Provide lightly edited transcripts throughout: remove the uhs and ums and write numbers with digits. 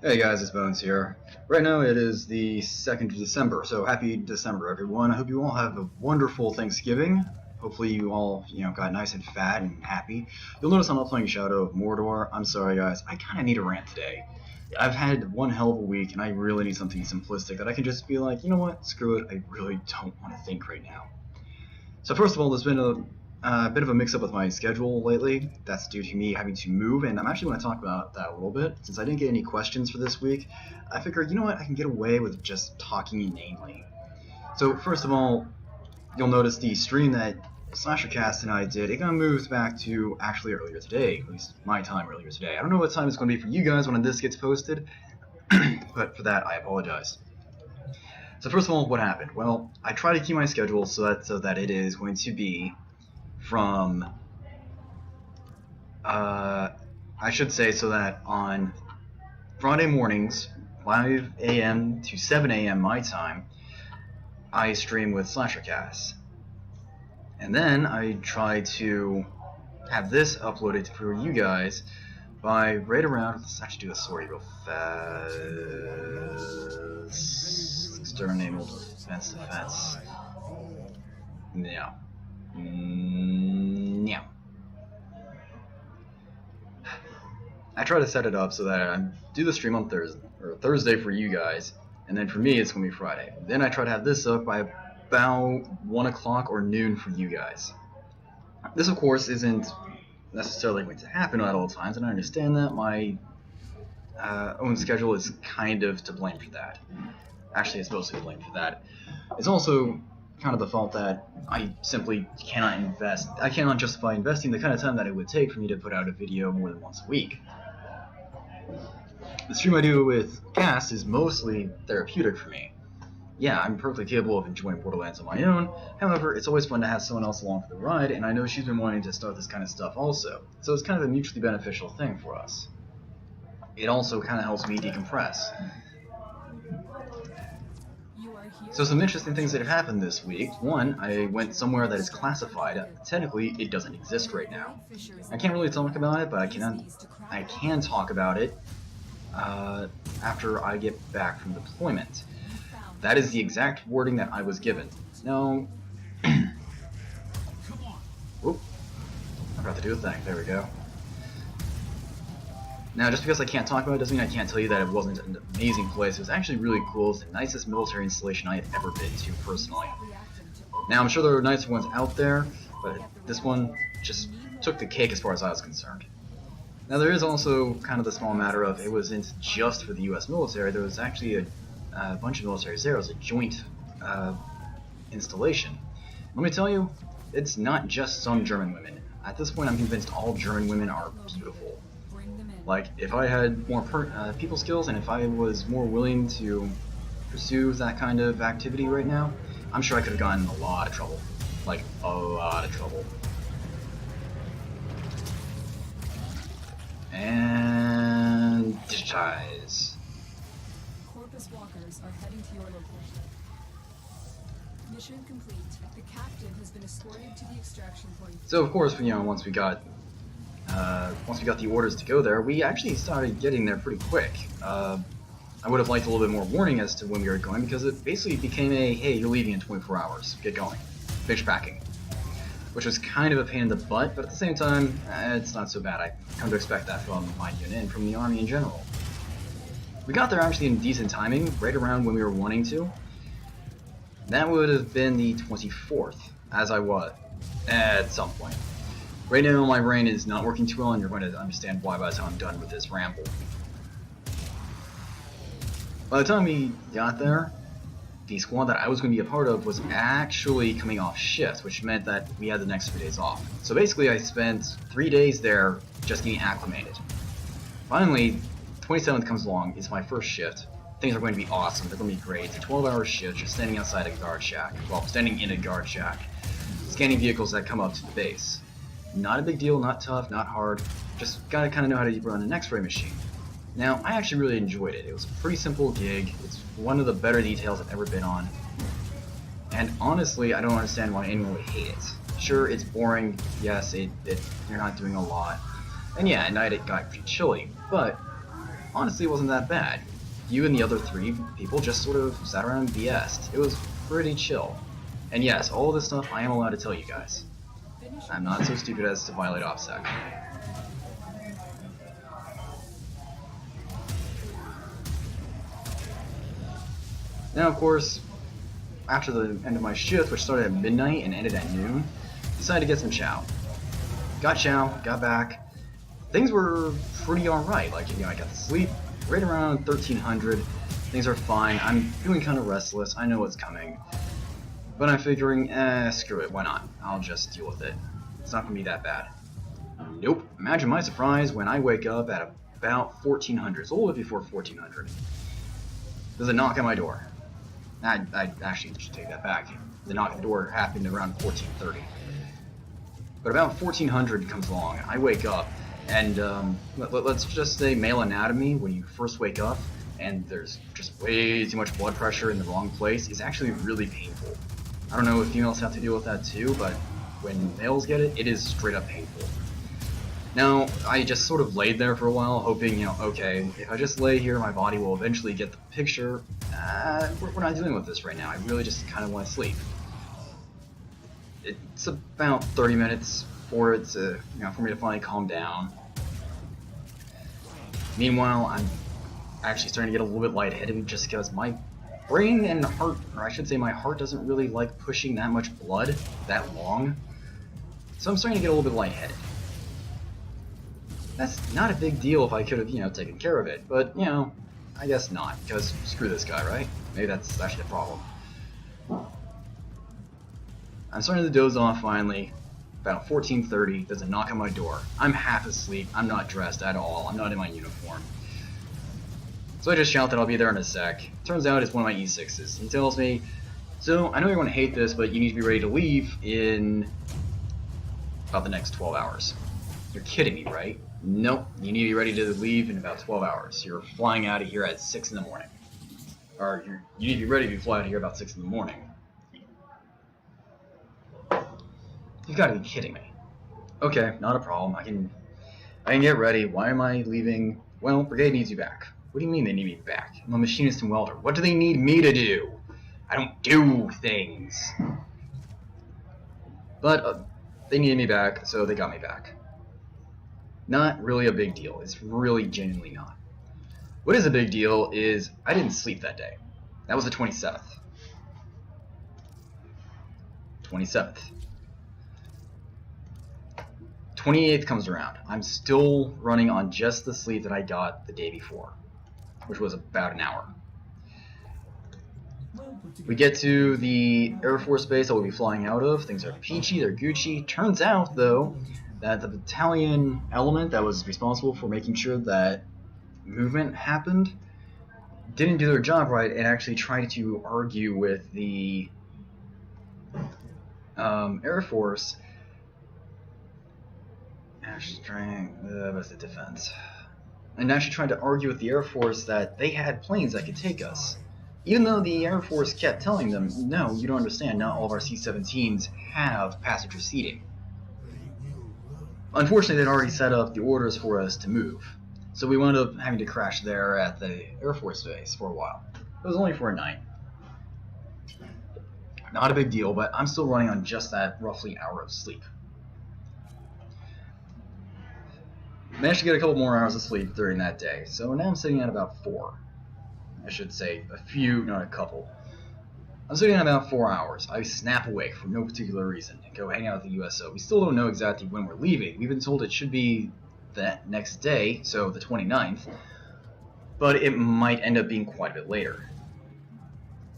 Hey guys, it's Bones here. Right now it is the 2nd of December, so happy December everyone. I hope you all have a wonderful Thanksgiving. Hopefully you all, got nice and fat and happy. You'll notice I'm not playing Shadow of Mordor. I'm sorry guys, I kinda need a rant today. I've had one hell of a week and I really need something simplistic that I can just be like, you know what, screw it, I really don't want to think right now. So first of all, there's been a bit of a mix-up with my schedule lately. That's due to me having to move, and I'm actually going to talk about that a little bit. Since I didn't get any questions for this week, I figured, you know what, I can get away with just talking inanely. So first of all, you'll notice the stream that SlasherCast and I did, it got moved back to actually earlier today, at least my time earlier today. I don't know what time it's going to be for you guys when this gets posted, but for that, I apologize. So first of all, what happened? Well, I try to keep my schedule so that it is going to be from, I should say, so that on Friday mornings, 5 a.m. to 7 a.m. my time, I stream with SlasherCast. And then I try to have this uploaded for you guys by right around, let's actually do a story real fast. Exterminated defense. Yeah. Yeah. I try to set it up so that I do the stream on Thursday for you guys, and then for me it's gonna be Friday. Then I try to have this up by about 1 o'clock or noon for you guys. This, of course, isn't necessarily going to happen at all times, and I understand that my own schedule is kind of to blame for that. Actually, it's mostly to blame for that. It's also kind of the fault that I simply cannot invest. I cannot justify investing the kind of time that it would take for me to put out a video more than once a week. The stream I do with Cast is mostly therapeutic for me. Yeah, I'm perfectly capable of enjoying Borderlands on my own, however, it's always fun to have someone else along for the ride, and I know she's been wanting to start this kind of stuff also, so it's kind of a mutually beneficial thing for us. It also kind of helps me decompress. So some interesting things that have happened this week. One, I went somewhere that is classified. Technically, it doesn't exist right now. I can't really talk about it, but I can talk about it after I get back from deployment. That is the exact wording that I was given. Now, whoop, I forgot to do a thing. There we go. Now, just because I can't talk about it doesn't mean I can't tell you that it wasn't an amazing place. It was actually really cool. It's the nicest military installation I had ever been to, personally. Now, I'm sure there are nicer ones out there, but this one just took the cake as far as I was concerned. Now, there is also kind of the small matter of it wasn't just for the U.S. military. There was actually a bunch of militaries there. It was a joint installation. Let me tell you, it's not just some German women. At this point, I'm convinced all German women are beautiful. Like, if I had more people skills and if I was more willing to pursue that kind of activity right now, I'm sure I could have gotten in a lot of trouble. Like, a lot of trouble. And digitize. Corpus walkers are heading to your location. Mission complete. The captain has been escorted to the extraction point. So of course, once we got the orders to go there, we actually started getting there pretty quick. I would have liked a little bit more warning as to when we were going, because it basically became a, hey, you're leaving in 24 hours, get going, finish packing. Which was kind of a pain in the butt, but at the same time, it's not so bad. I come to expect that from my unit and from the army in general. We got there actually in decent timing, right around when we were wanting to. That would have been the 24th, as I was, at some point. Right now my brain is not working too well, and you're going to understand why by the time I'm done with this ramble. By the time we got there, the squad that I was going to be a part of was actually coming off shift, which meant that we had the next 3 days off. So basically I spent 3 days there just getting acclimated. Finally, 27th comes along, it's my first shift. Things are going to be awesome, they're going to be great. It's a 12-hour shift, just standing outside a guard shack. Well, standing in a guard shack, scanning vehicles that come up to the base. Not a big deal, not tough, not hard, just gotta kind of know how to run an X-ray machine. Now, I actually really enjoyed it. It was a pretty simple gig, it's one of the better details I've ever been on. And honestly, I don't understand why anyone would hate it. Sure, it's boring, yes, you're not doing a lot. And yeah, at night it got pretty chilly, but honestly wasn't that bad. You and the other 3 people just sort of sat around and BS'd. It was pretty chill. And yes, all this stuff I am allowed to tell you guys. I'm not so stupid as to violate OPSEC. Now, of course, after the end of my shift, which started at midnight and ended at noon, decided to get some chow. Got chow, got back. Things were pretty alright. Like, you know, I got to sleep right around 1300. Things are fine. I'm feeling kind of restless. I know what's coming. But I'm figuring, screw it, why not? I'll just deal with it. It's not gonna be that bad. Nope. Imagine my surprise when I wake up at about 1400. It's a little bit before 1400. There's a knock at my door. I actually should take that back. The knock at the door happened around 1430. But about 1400 comes along. I wake up, and let's just say male anatomy, when you first wake up, and there's just way too much blood pressure in the wrong place, is actually really painful. I don't know if females have to deal with that too, but when males get it, it is straight up painful. Now, I just sort of laid there for a while, hoping, you know, okay, if I just lay here, my body will eventually get the picture. We're not dealing with this right now. I really just kind of want to sleep. It's about 30 minutes for it to, you know, for me to finally calm down. Meanwhile, I'm actually starting to get a little bit lightheaded just because my brain and heart, or I should say my heart, doesn't really like pushing that much blood that long. So I'm starting to get a little bit lightheaded. That's not a big deal if I could have, you know, taken care of it, but, you know, I guess not, because screw this guy, right? Maybe that's actually the problem. I'm starting to doze off finally. About 14:30, there's a knock on my door. I'm half asleep, I'm not dressed at all, I'm not in my uniform. So I just shout that I'll be there in a sec. Turns out it's one of my E6s. He tells me, so I know you're going to hate this, but you need to be ready to leave in about the next 12 hours. You're kidding me, right? Nope, you need to be ready to leave in about 12 hours. You're flying out of here at 6 in the morning. Or you need to be ready to fly out of here about 6 in the morning. You've got to be kidding me. Okay, not a problem. I can get ready. Why am I leaving? Well, Brigade needs you back. What do you mean they need me back? I'm a machinist and welder. What do they need me to do? I don't do things. But they needed me back, so they got me back. Not really a big deal. It's really genuinely not. What is a big deal is I didn't sleep that day. That was the 27th. 27th. 28th comes around. I'm still running on just the sleep that I got the day before, which was about an hour. We get to the Air Force base that we'll be flying out of. Things are peachy, they're Gucci. Turns out, though, that the battalion element that was responsible for making sure that movement happened didn't do their job right and actually tried to argue with the Air Force. Actually trying what's the defense? And actually trying to argue with the Air Force that they had planes that could take us. Even though the Air Force kept telling them, no, you don't understand, not all of our C-17s have passenger seating. Unfortunately, they'd already set up the orders for us to move. So we wound up having to crash there at the Air Force base for a while. It was only for a night. Not a big deal, but I'm still running on just that roughly hour of sleep. Managed to get a couple more hours of sleep during that day, so now I'm sitting at about 4. I should say a few, not a couple. I'm sitting at about 4 hours. I snap awake for no particular reason and go hang out at the USO. We still don't know exactly when we're leaving. We've been told it should be that next day, so the 29th, but it might end up being quite a bit later.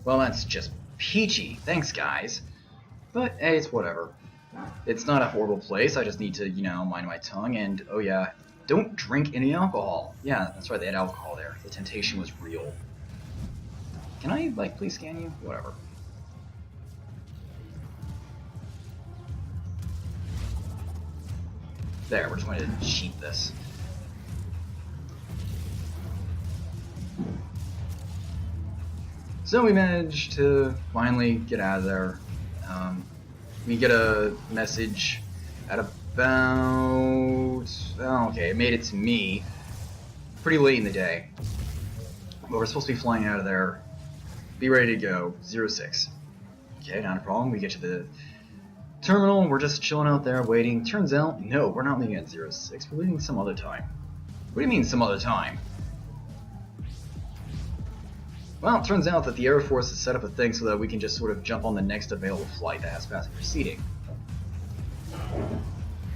Well, that's just peachy. Thanks, guys. But, hey, it's whatever. It's not a horrible place. I just need to, you know, mind my tongue, and, oh yeah, don't drink any alcohol. Yeah, that's right, they had alcohol there. The temptation was real. Can I, like, please scan you? Whatever. There, we're just going to cheat this. So we managed to finally get out of there. We get a message at about... Oh, okay, it made it to me pretty late in the day, but we're supposed to be flying out of there. Be ready to go, 06. Okay, not a problem. We get to the terminal, we're just chilling out there waiting. Turns out, no, we're not leaving at 06, we're leaving some other time. What do you mean some other time? Well, it turns out that the Air Force has set up a thing so that we can just sort of jump on the next available flight that has passenger seating.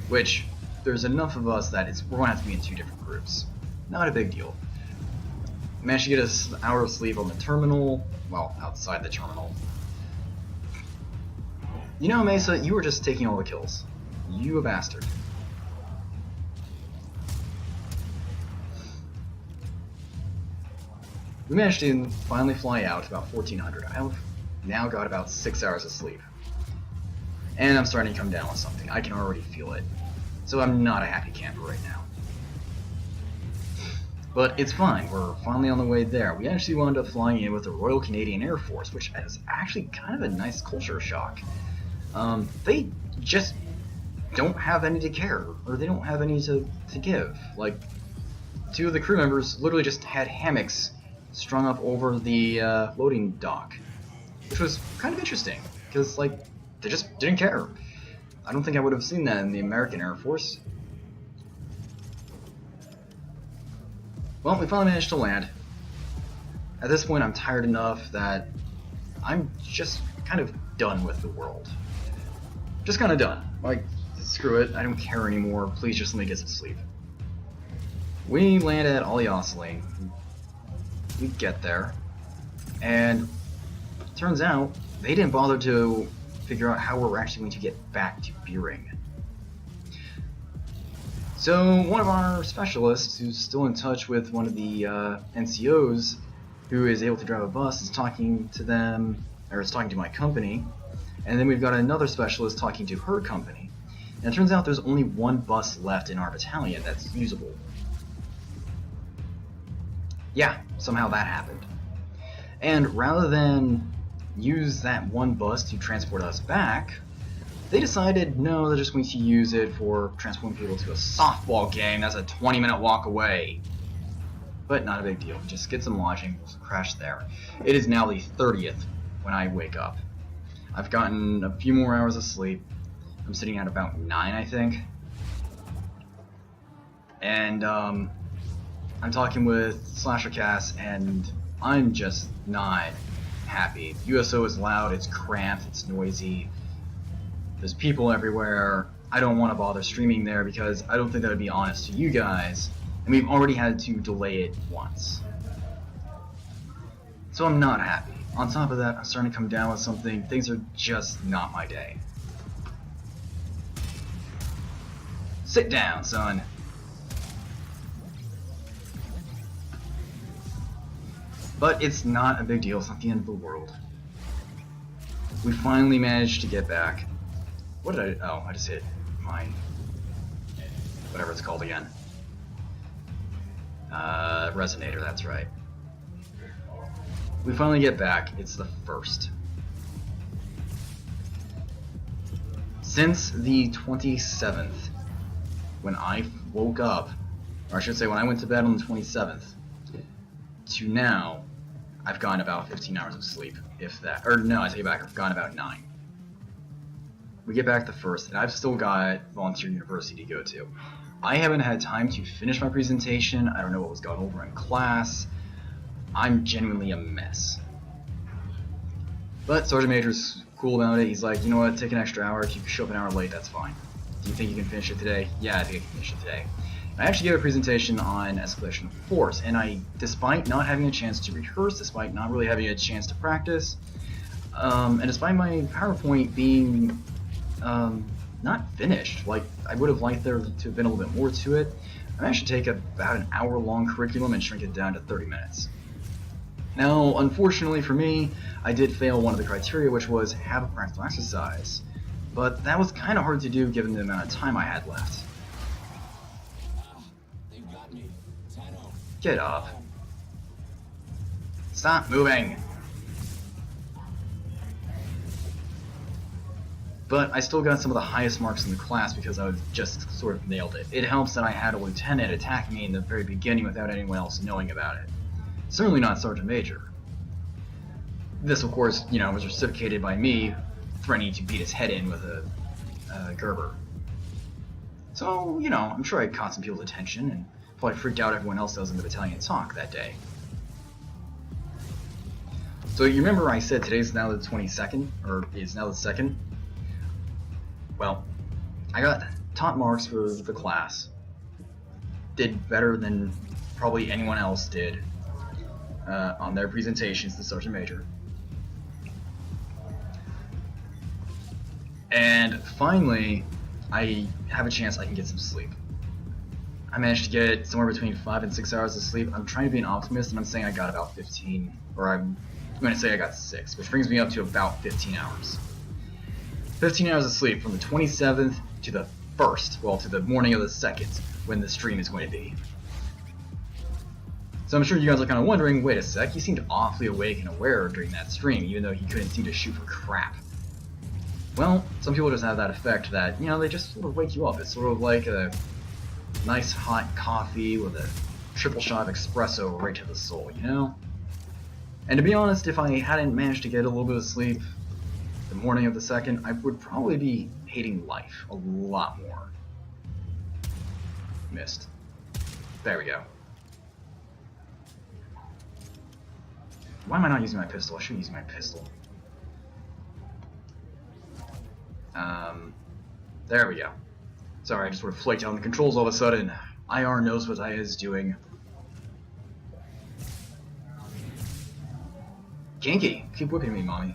Which, there's enough of us that we're going to have to be in 2 different groups. Not a big deal. Managed to get us an hour of sleep on the terminal, well, outside the terminal. You know, Mesa, you were just taking all the kills. You a bastard. We managed to finally fly out about 1400. I've now got about 6 hours of sleep. And I'm starting to come down with something. I can already feel it. So I'm not a happy camper right now. But it's fine, we're finally on the way there. We actually wound up flying in with the Royal Canadian Air Force, which is actually kind of a nice culture shock. They just don't have any to care, or they don't have any to give. Like, 2 of the crew members literally just had hammocks strung up over the loading dock, which was kind of interesting, because, like, they just didn't care. I don't think I would have seen that in the American Air Force. Well, we finally managed to land. At this point, I'm tired enough that I'm just kind of done with the world. Just kind of done. Like, screw it, I don't care anymore. Please just let me get some sleep. We land at Aliasli. We get there, and turns out they didn't bother to figure out how we're actually going to get back to Beering. So one of our specialists, who's still in touch with one of the NCOs, who is able to drive a bus, is talking to them, or is talking to my company, and then we've got another specialist talking to her company. And it turns out there's only 1 bus left in our battalion that's usable. Yeah, somehow that happened. And rather than use that 1 bus to transport us back, they decided, no, they're just going to use it for transporting people to a softball game that's a 20-minute walk away. But not a big deal, just get some lodging, we'll crash there. It is now the 30th when I wake up. I've gotten a few more hours of sleep. I'm sitting at about 9, I think. And, I'm talking with Slasher Cass, and I'm just not happy. USO is loud, it's cramped, it's noisy. There's people everywhere. I don't want to bother streaming there because I don't think that would be honest to you guys. And we've already had to delay it once. So I'm not happy. On top of that, I'm starting to come down with something. Things are just not my day. Sit down, son. But it's not a big deal, it's not the end of the world. We finally managed to get back. What did I... oh, I just hit mine. Whatever it's called again. Resonator, that's right. We finally get back, it's the 1st. Since the 27th, when I woke up, or I should say when I went to bed on the 27th, to now, I've gotten about 15 hours of sleep, if that. Or no, I take it back, I've gotten about 9. We get back the 1st, and I've still got volunteer university to go to. I haven't had time to finish my presentation, I don't know what was going over in class. I'm genuinely a mess. But Sergeant Major's cool about it, he's like, you know what, take an extra hour, if you show up an hour late, that's fine. Do you think you can finish it today? Yeah, I think I can finish it today. I actually gave a presentation on escalation of force, and I, despite not having a chance to rehearse, despite not really having a chance to practice, and despite my PowerPoint being not finished, like I would have liked there to have been a little bit more to it, I managed to take about an hour-long curriculum and shrink it down to 30 minutes. Now, unfortunately for me, I did fail one of the criteria, which was have a practical exercise, but that was kind of hard to do given the amount of time I had left. Get up. Stop moving. but I still got some of the highest marks in the class because I just sort of nailed it. It helps that I had a lieutenant attack me in the very beginning without anyone else knowing about it. Certainly not Sergeant Major. This, of course, was reciprocated by me threatening to beat his head in with a Gerber. So, I'm sure I caught some people's attention and probably freaked out everyone else that was in the battalion talk that day. So you remember I said today's now the 22nd, or is now the 2nd? Well, I got top marks for the class. Did better than probably anyone else did on their presentations to Sergeant Major. And finally, I have a chance I can get some sleep. I managed to get somewhere between 5 and 6 hours of sleep. I'm trying to be an optimist, and I'm saying I got about 15, or I'm going to say I got 6, which brings me up to about 15 hours. 15 hours of sleep from the 27th to the 1st, well, to the morning of the 2nd, when the stream is going to be. So I'm sure you guys are kind of wondering, wait a sec, he seemed awfully awake and aware during that stream, even though he couldn't seem to shoot for crap. Well, some people just have that effect that, they just sort of wake you up. It's sort of like a nice hot coffee with a triple shot of espresso right to the soul, And to be honest, if I hadn't managed to get a little bit of sleep the morning of the 2nd, I would probably be hating life a lot more. Missed. There we go. Why am I not using my pistol? I should be using my pistol. There we go. Sorry, I just sort of flaked out on the controls all of a sudden. IR knows what I is doing. Kinky, keep whipping me, mommy.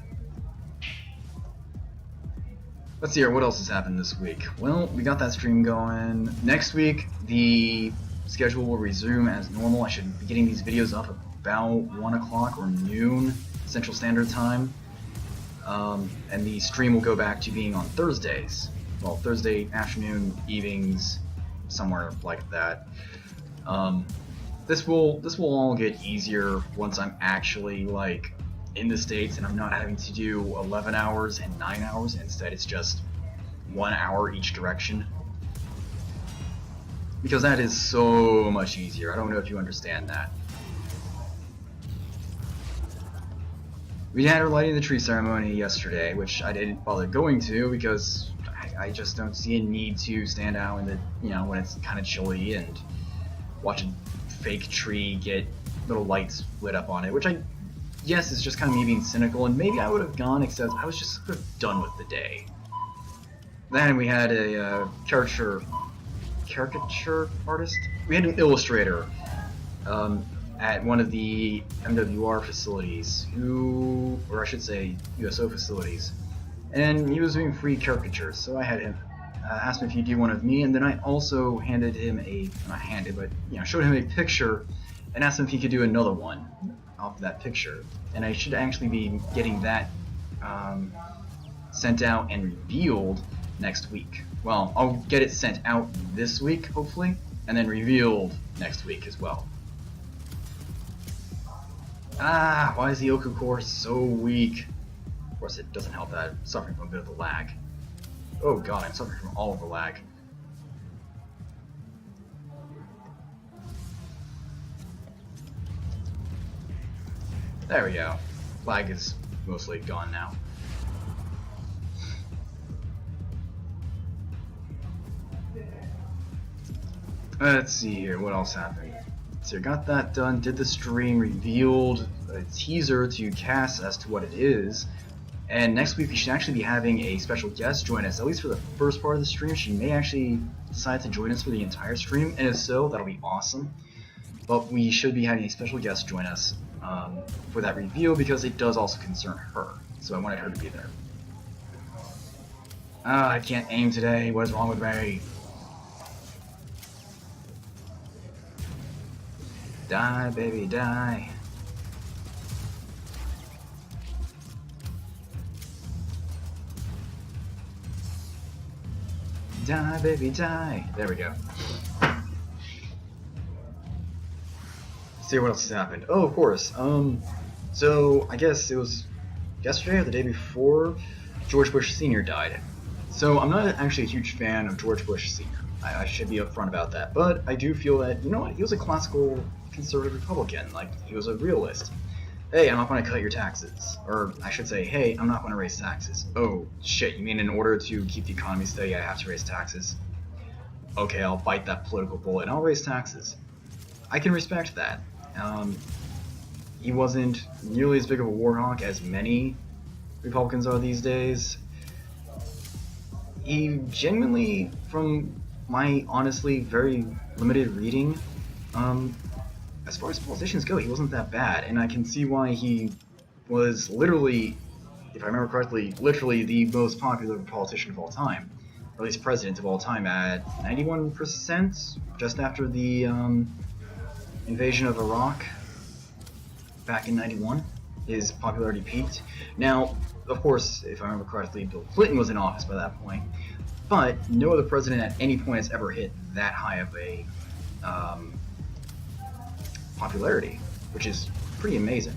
Let's see here, what else has happened this week? Well, we got that stream going. Next week, the schedule will resume as normal. I should be getting these videos up about 1 o'clock or noon Central Standard Time. And the stream will go back to being on Thursdays. Well, Thursday afternoon, evenings, somewhere like that. This will all get easier once I'm actually in the States and I'm not having to do 11 hours and 9 hours. Instead, it's just 1 hour each direction. Because that is so much easier. I don't know if you understand that. We had our lighting the tree ceremony yesterday, which I didn't bother going to because I just don't see a need to stand out in the, when it's kind of chilly and watch a fake tree get little lights lit up on it, which yes, it's just kind of me being cynical, and maybe I would have gone, except I was just sort of done with the day. Then we had a caricature artist? We had an illustrator at one of the MWR facilities, or I should say USO facilities, and he was doing free caricatures, so I had him asked me if he'd do one of me, and then I also handed him showed him a picture and asked him if he could do another one off of that picture. And I should actually be getting that sent out and revealed next week. Well, I'll get it sent out this week, hopefully, and then revealed next week as well. Why is the Oku core so weak? Of course, it doesn't help that I'm suffering from a bit of the lag. Oh god, I'm suffering from all of the lag. There we go. Lag is mostly gone now. Let's see here, what else happened? So got that done, did the stream, revealed a teaser to Cass as to what it is, and next week we should actually be having a special guest join us, at least for the first part of the stream. She may actually decide to join us for the entire stream, and if so, that'll be awesome. But we should be having a special guest join us for that reveal, because it does also concern her, so I wanted her to be there. I can't aim today, what is wrong with me? Die, baby, die. Die, baby, die. There we go. Let's see what else has happened. Oh, of course. So I guess it was yesterday or the day before, George Bush Sr. died. So I'm not actually a huge fan of George Bush Sr. I should be upfront about that, but I do feel that, you know what, he was a classical conservative Republican. Like, he was a realist. Hey, I'm not going to cut your taxes. Or I should say, hey, I'm not going to raise taxes. Oh, shit, you mean in order to keep the economy steady, I have to raise taxes? Okay, I'll bite that political bullet and I'll raise taxes. I can respect that. He wasn't nearly as big of a war hawk as many Republicans are these days. He genuinely, from my honestly very limited reading, as far as politicians go, he wasn't that bad, and I can see why he was literally, if I remember correctly, literally the most popular politician of all time, or at least president of all time, at 91%, just after the invasion of Iraq back in 91. His popularity peaked. Now, of course, if I remember correctly, Bill Clinton was in office by that point, but no other president at any point has ever hit that high of a popularity, which is pretty amazing.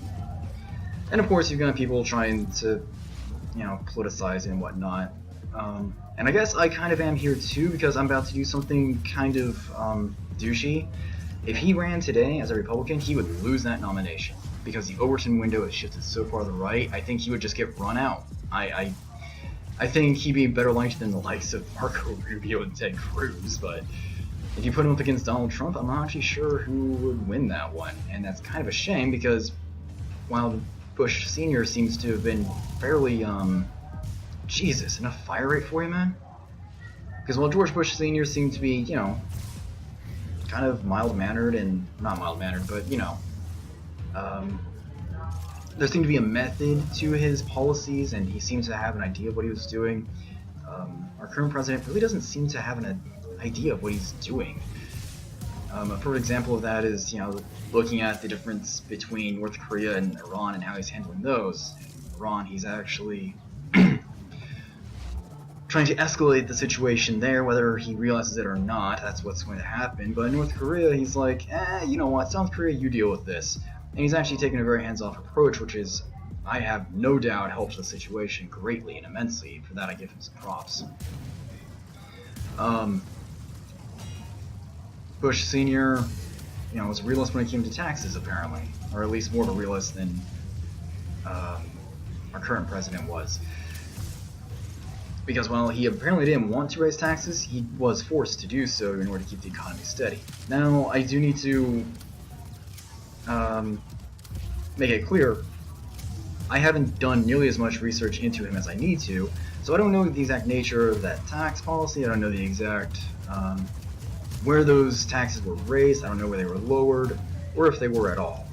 And of course, you've got people trying to, you know, politicize and whatnot. And I guess I kind of am here too, because I'm about to do something kind of douchey. If he ran today as a Republican, he would lose that nomination, because the Overton window is shifted so far to the right. I think he would just get run out. I think he'd be better liked than the likes of Marco Rubio and Ted Cruz, but if you put him up against Donald Trump, I'm not actually sure who would win that one. And that's kind of a shame, because while Bush Sr. seems to have been fairly, Jesus, enough fire rate for you, man? Because while George Bush Sr. seemed to be, you know, kind of mild-mannered, and not mild-mannered, but, you know, there seemed to be a method to his policies, and he seemed to have an idea of what he was doing. Our current president really doesn't seem to have an idea of what he's doing. A perfect example of that is, you know, looking at the difference between North Korea and Iran and how he's handling those. In Iran, he's actually trying to escalate the situation there, whether he realizes it or not. That's what's going to happen. But in North Korea, he's like, you know what, South Korea, you deal with this. And he's actually taken a very hands-off approach, which is, I have no doubt, helps the situation greatly and immensely. For that, I give him some props. Bush Sr., you know, was a realist when it came to taxes, apparently, or at least more of a realist than our current president was. Because while he apparently didn't want to raise taxes, he was forced to do so in order to keep the economy steady. Now, I do need to make it clear, I haven't done nearly as much research into him as I need to, so I don't know the exact nature of that tax policy. I don't know the exact where those taxes were raised. I don't know where they were lowered, or if they were at all.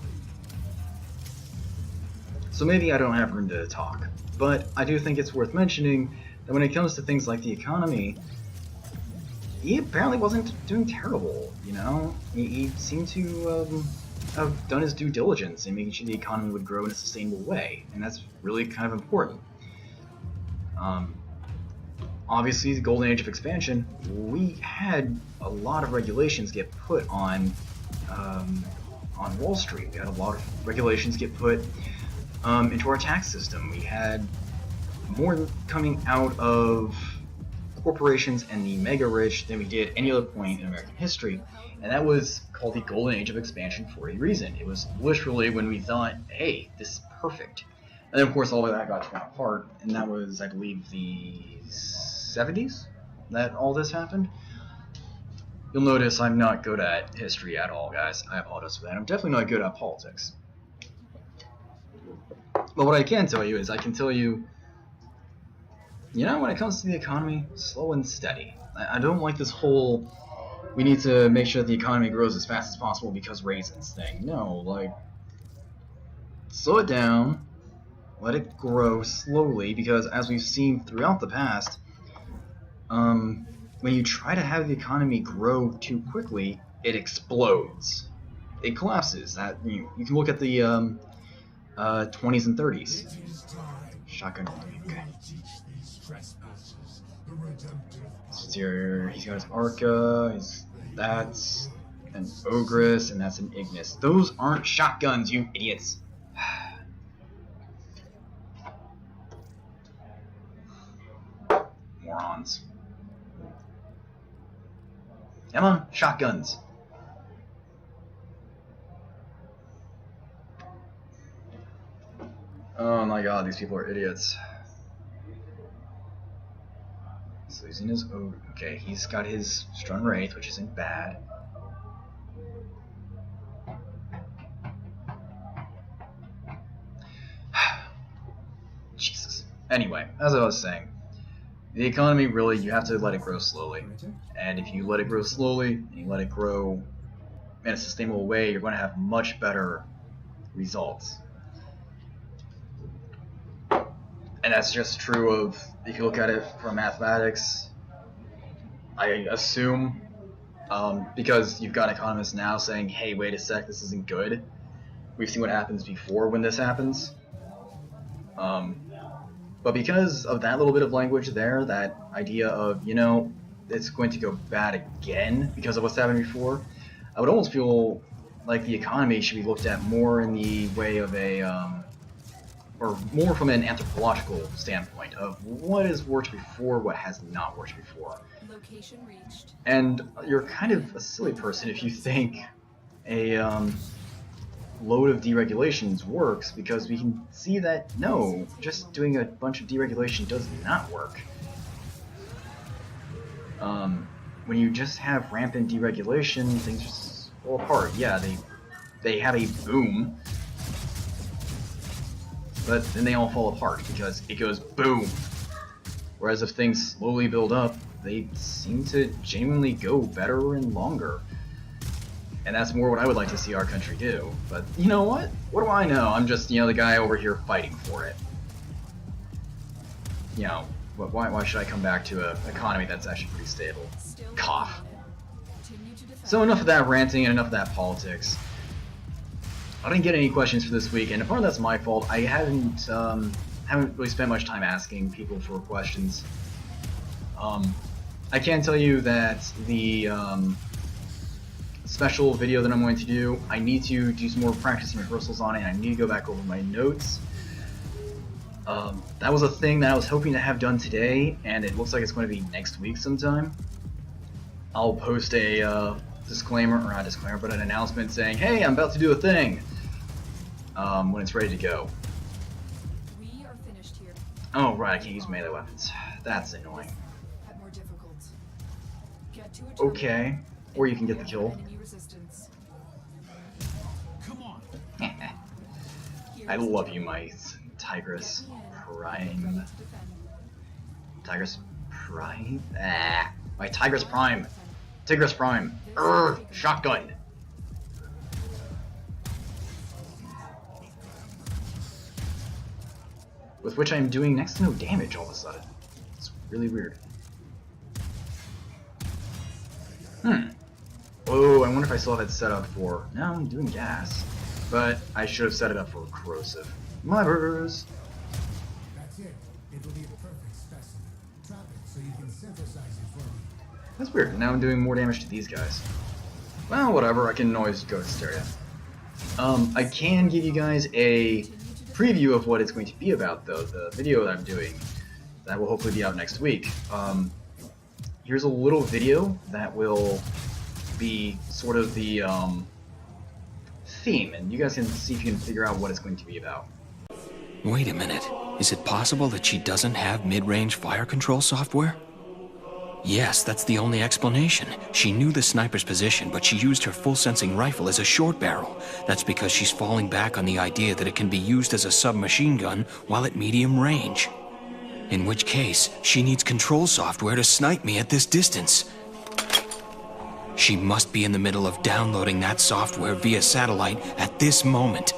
So maybe I don't have room to talk, but I do think it's worth mentioning that when it comes to things like the economy, he apparently wasn't doing terrible, you know? He seemed to have done his due diligence in making sure the economy would grow in a sustainable way, and that's really kind of important. Obviously, the golden age of expansion, we had a lot of regulations get put on Wall Street. We had a lot of regulations get put into our tax system. We had more coming out of corporations and the mega rich than we did any other point in American history, and that was called the golden age of expansion for a reason. It was literally when we thought, hey, this is perfect. And then of course all of that got torn apart, and that was, I believe, the 70s that all this happened. You'll notice I'm not good at history at all, guys. I apologize for that. I'm definitely not good at politics. But what I can tell you is, I can tell you, you know, when it comes to the economy, slow and steady. I don't like this whole, we need to make sure that the economy grows as fast as possible because raisins thing. No, like, slow it down, let it grow slowly, because as we've seen throughout the past, when you try to have the economy grow too quickly, it explodes. It collapses. That you can look at the 20s and 30s. Shotgun. Okay. Here, he's got his Arca, that's an Ogress, and that's an Ignis. Those aren't shotguns, you idiots. Morons. Come on, shotguns. Oh my god, these people are idiots. So he's in his okay, he's got his Strun Wraith, which isn't bad. Jesus. Anyway, as I was saying, the economy really, you have to let it grow slowly. And if you let it grow slowly, and you let it grow in a sustainable way, you're going to have much better results. And that's just true of, if you look at it from mathematics, I assume, because you've got economists now saying, hey, wait a sec, this isn't good. We've seen what happens before when this happens. But because of that little bit of language there, that idea of, you know, it's going to go bad again because of what's happened before, I would almost feel like the economy should be looked at more in the way of a, or more from an anthropological standpoint of what has worked before, what has not worked before. Location reached. And you're kind of a silly person if you think a load of deregulations works, because we can see that no, just doing a bunch of deregulation does not work. When you just have rampant deregulation, things just fall apart. Yeah, they have a boom, but then they all fall apart because it goes boom. Whereas if things slowly build up, they seem to genuinely go better and longer. And that's more what I would like to see our country do. But you know what? What do I know? I'm just, you know, the guy over here fighting for it. You know, but why should I come back to an economy that's actually pretty stable? Cough. So enough of that ranting and enough of that politics. I didn't get any questions for this week, and part of that's my fault. I haven't really spent much time asking people for questions. I can tell you that the special video that I'm going to do, I need to do some more practice and rehearsals on it, and I need to go back over my notes. That was a thing that I was hoping to have done today, and it looks like it's going to be next week sometime. I'll post a disclaimer, or not a disclaimer, but an announcement saying, hey, I'm about to do a thing, when it's ready to go. We are finished here. Oh, right, I can't use melee weapons. That's annoying. At more difficult. Get to a Okay, or you can get the kill. enemy resistance. Come on. I love you, my Tigress Prime. Tigress Prime? Ah, my Tigress Prime. Tigress Prime. Shotgun. With which I'm doing next to no damage all of a sudden. It's really weird. Oh, I wonder if I still have it set up for... No, I'm doing gas. But I should have set it up for corrosive. My burgers! That's it. It'll be a perfect specimen. Trap it so you can synthesize it for me. That's weird. Now I'm doing more damage to these guys. Well, whatever. I can always go to Hysteria. I can give you guys a preview of what it's going to be about, though. The video that I'm doing. That will hopefully be out next week. Here's a little video that will be sort of the theme, and you guys can see if you can figure out what it's going to be about. Wait a minute. Is it possible that she doesn't have mid-range fire control software? Yes, that's the only explanation. She knew the sniper's position, but she used her full-sensing rifle as a short barrel. That's because she's falling back on the idea that it can be used as a submachine gun while at medium range. In which case, she needs control software to snipe me at this distance. She must be in the middle of downloading that software via satellite at this moment.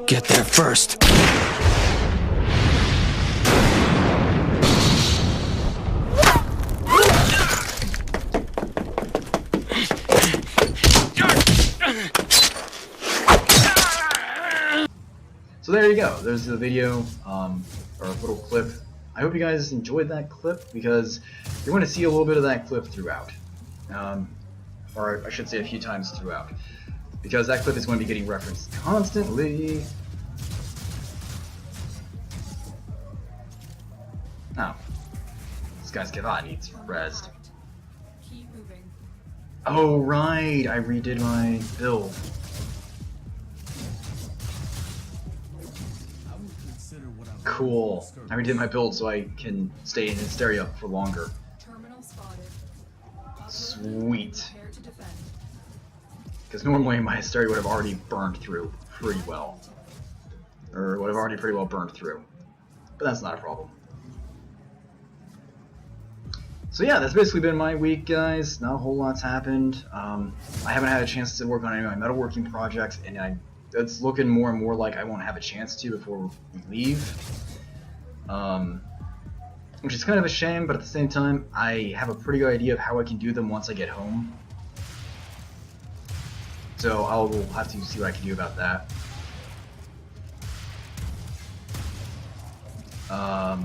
Get there first. So there you go. There's the video, or a little clip. I hope you guys enjoyed that clip, because you're going to see a little bit of that clip throughout. Or I should say a few times throughout. Because that clip is going to be getting referenced constantly. Oh. This guy's Kevon needs rezzed. Keep moving. Oh, right! I redid my build. Cool. I redid my build so I can stay in Hysteria for longer. Terminal spotted. Sweet. Prepare to defend. Because normally my Hysteria would have already burned through pretty well. Or would have already pretty well burned through. But that's not a problem. So yeah, that's basically been my week, guys. Not a whole lot's happened. I haven't had a chance to work on any of my metalworking projects, and it's looking more and more like I won't have a chance to before we leave. Which is kind of a shame, but at the same time, I have a pretty good idea of how I can do them once I get home. So I'll have to see what I can do about that.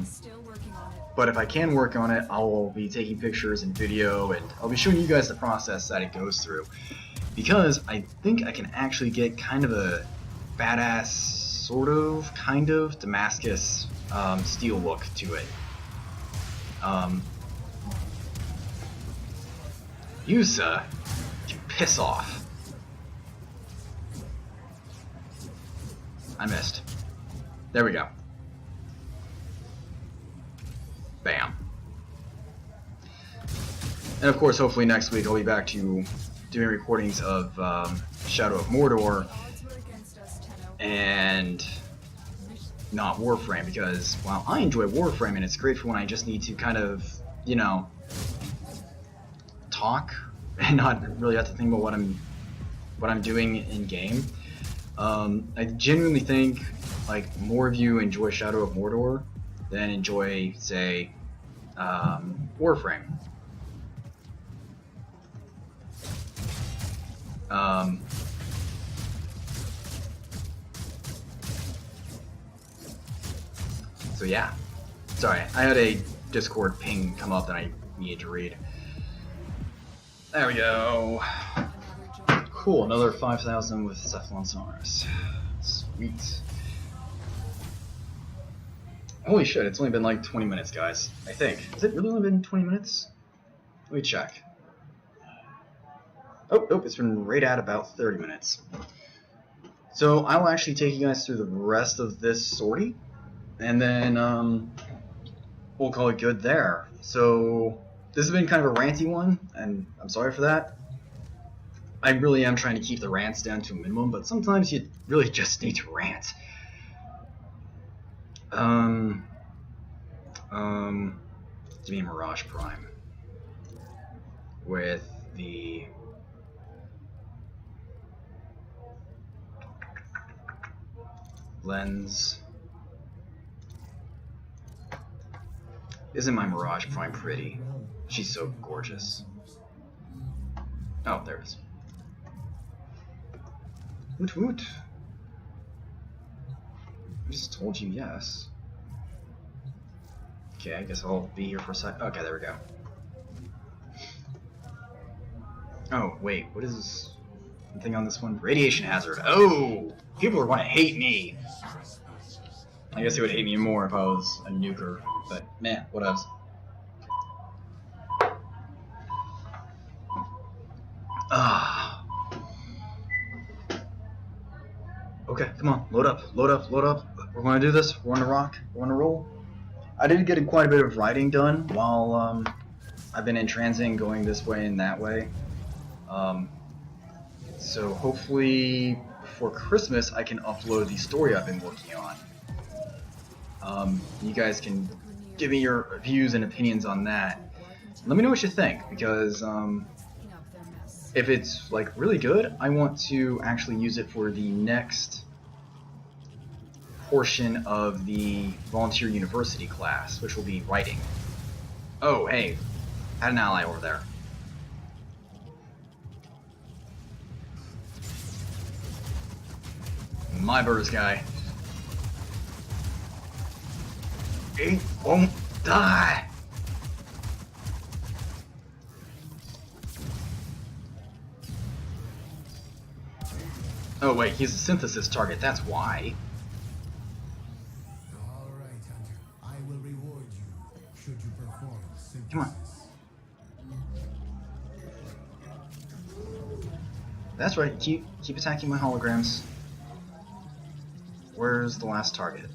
Still working on it. But if I can work on it, I'll be taking pictures and video, and I'll be showing you guys the process that it goes through. Because I think I can actually get kind of a badass, sort of, kind of, Damascus steel look to it. Yusa can piss off. I missed. There we go. Bam. And of course, hopefully next week I'll be back to doing recordings of Shadow of Mordor Odds were against us, Tenno. and not Warframe, because while I enjoy Warframe and it's great for when I just need to kind of, you know, talk and not really have to think about what I'm doing in game. I genuinely think like more of you enjoy Shadow of Mordor than enjoy, say, Warframe. So yeah. Sorry, I had a Discord ping come up that I needed to read. There we go. Another joint. Cool, another 5,000 with Cephalon Sonaris. Sweet. Holy shit, it's only been like 20 minutes, guys. I think. Has it really only been 20 minutes? Let me check. Oh, nope, it's been right at about 30 minutes. So I will actually take you guys through the rest of this sortie, and then we'll call it good there. So this has been kind of a ranty one, and I'm sorry for that. I really am trying to keep the rants down to a minimum, but sometimes you really just need to rant. Give me Mirage Prime with the lens. Isn't my Mirage Prime pretty? She's so gorgeous. Oh, there it is. Woot woot. I just told you yes. Okay, I guess I'll be here for a sec. Okay, there we go. Oh, wait, what is this thing on this one? Radiation hazard. Oh! People are going to hate me! I guess they would hate me more if I was a nuker, but man, what else? Ah. Okay, come on, load up, load up, load up. We're going to do this. We're going to rock. We're going to roll. I did get quite a bit of writing done while I've been in transit going this way and that way. So hopefully before Christmas I can upload the story I've been working on. You guys can give me your views and opinions on that. Let me know what you think, because if it's like really good, I want to actually use it for the next portion of the Volunteer University class, which will be writing. Oh, hey, had an ally over there. My birds guy. He won't die. Oh wait, he's a synthesis target, that's why. All right, Hunter. I will reward you should you perform synthesis. Come on. That's right. Keep attacking my holograms. Where's the last target?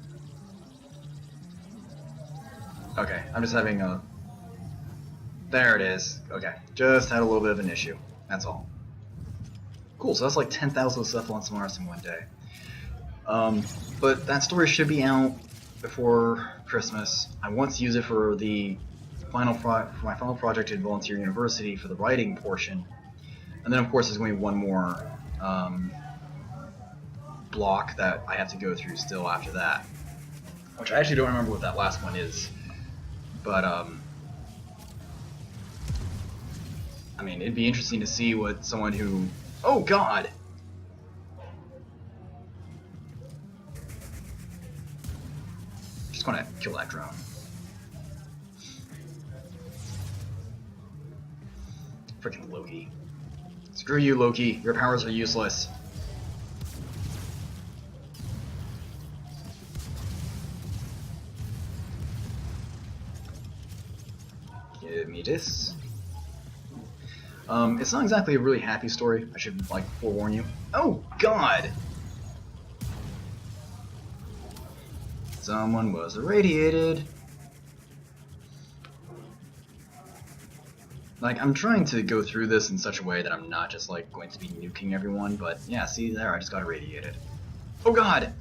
Okay, I'm just having a... There it is. Okay, just had a little bit of an issue. That's all. Cool, so that's like 10,000 Cephalon Mars in one day. But that story should be out before Christmas. I want to use it for the for my final project at Volunteer University for the writing portion. And then of course there's going to be one more block that I have to go through still after that. Which I actually don't remember what that last one is. But I mean, it'd be interesting to see what someone who... Oh god! Just gonna kill that drone. Freaking Loki. Screw you, Loki. Your powers are useless. Give me this. It's not exactly a really happy story. I should, like, forewarn you. Oh, God! Someone was irradiated. Like, I'm trying to go through this in such a way that I'm not just, like, going to be nuking everyone, but yeah, see there, I just got irradiated. Oh, God!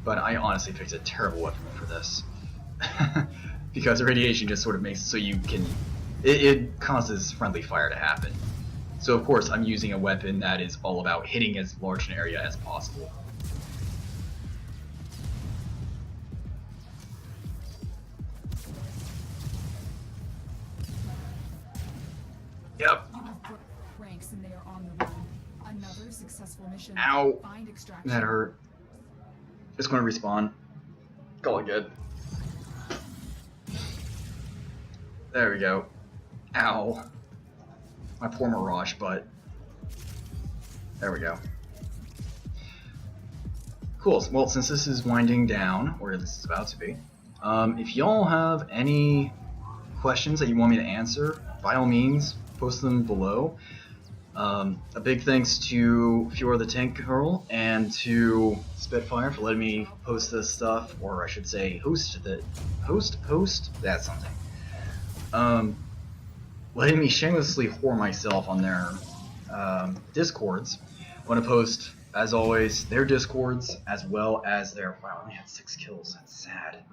But I honestly picked a terrible weapon for this. Because irradiation just sort of makes it so you can... It causes friendly fire to happen. So of course I'm using a weapon that is all about hitting as large an area as possible. Yep. You have broke ranks and they are on the run. Another successful mission. Ow. Find extraction. That hurt. It's going to respawn. Call it good. There we go. Ow. My poor Mirage butt. There we go. Cool. Well, since this is winding down, or this is about to be, if y'all have any questions that you want me to answer, by all means, post them below. A big thanks to Fiaura the Tank Girl and to Spitfire for letting me post this stuff, or I should say host, that's something. Letting me shamelessly whore myself on their Discords. I want to post, as always, their Discords as well as their... Wow, I only had 6 kills. That's sad.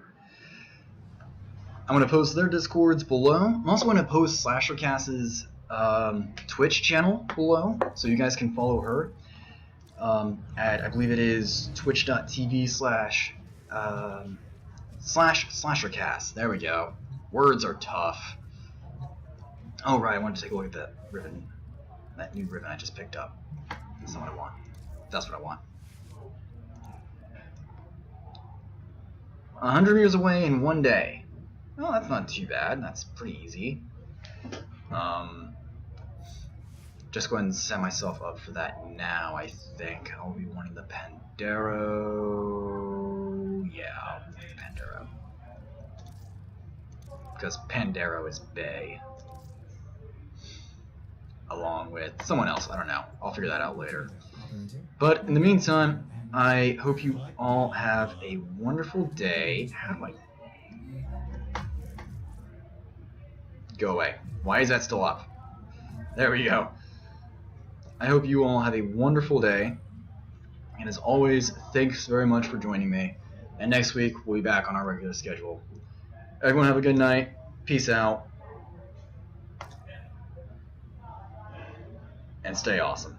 I'm going to post their Discords below. I'm also going to post Slashercast's Twitch channel below, so you guys can follow her at, I believe it is twitch.tv/Slashercast. There we go. Words are tough. Oh right, I wanted to take a look at that ribbon. That new ribbon I just picked up. That's not what I want. That's what I want. 100 years away in one day. Well, that's not too bad. That's pretty easy. Just go ahead and set myself up for that now, I think. I'll be wanting the Pandero... Yeah, I'll want the Pandero. Because Pandero is Bay. Along with someone else, I don't know. I'll figure that out later. But in the meantime, I hope you all have a wonderful day. How do I... Go away. Why is that still up? There we go. I hope you all have a wonderful day. And as always, thanks very much for joining me. And next week, we'll be back on our regular schedule. Everyone have a good night. Peace out. And stay awesome.